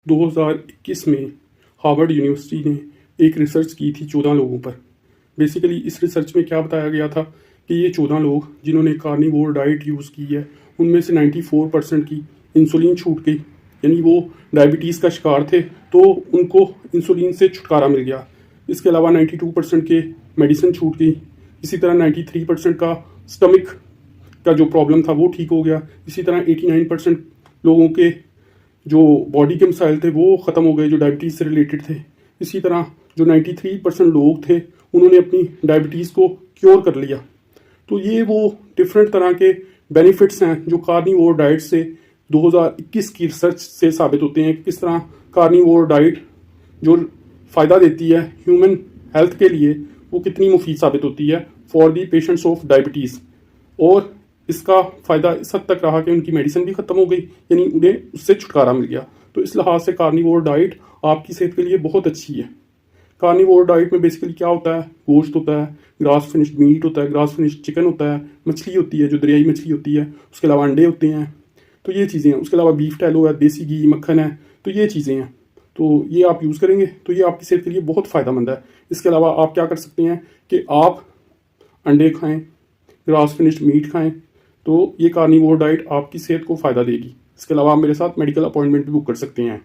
2021 में Harvard university ने एक रिसर्च की थी 14 लोगों पर। बेसिकली इस रिसर्च में क्या बताया गया था कि ये 14 लोग जिन्होंने कार्निवोर डाइट यूज़ की है उनमें से 94% की इंसुलिन छूट गई, यानी वो डायबिटीज़ का शिकार थे तो उनको इंसुलिन से छुटकारा मिल गया। इसके अलावा 92% के मेडिसिन छूट गई। इसी तरह 93% का स्टमक का जो प्रॉब्लम था वो ठीक हो गया। इसी तरह 89% लोगों के जो बॉडी के मसाइल थे वो ख़त्म हो गए जो डायबिटीज़ से रिलेटेड थे। इसी तरह जो 93% लोग थे उन्होंने अपनी डायबिटीज़ को क्योर कर लिया। तो ये वो डिफरेंट तरह के बेनिफिट्स हैं जो कार्निवोर डाइट से 2021 की रिसर्च से साबित होते हैं कि किस तरह कार्निवोर डाइट जो फ़ायदा देती है ह्यूमन हेल्थ के लिए वो कितनी मुफीद साबित होती है for the patients of diabetes. और इसका फ़ायदा इस हद तक रहा कि उनकी मेडिसिन भी ख़त्म हो गई, यानी उन्हें उससे छुटकारा मिल गया। तो इस लिहाज से कार्निवोर डाइट आपकी सेहत के लिए बहुत अच्छी है। कार्निवोर डाइट में बेसिकली क्या होता है, गोश्त होता है, ग्रास फिनिश्ड मीट होता है, ग्रास फिनिश्ड चिकन होता है, मछली होती है जो दरियाई मछली होती है, उसके अलावा अंडे होते हैं। तो ये चीज़ें हैं। उसके अलावा बीफ टैलो है, देसी घी, मक्खन है। तो ये चीज़ें हैं। तो ये आप यूज़ करेंगे तो ये आपकी सेहत के लिए बहुत फ़ायदेमंद है। इसके अलावा आप क्या कर सकते हैं कि आप अंडे खाएँ, ग्रास फिनिश्ड मीट खाएँ, तो ये कार्निवोर डाइट आपकी सेहत को फ़ायदा देगी। इसके अलावा आप मेरे साथ मेडिकल अपॉइंटमेंट भी बुक कर सकते हैं।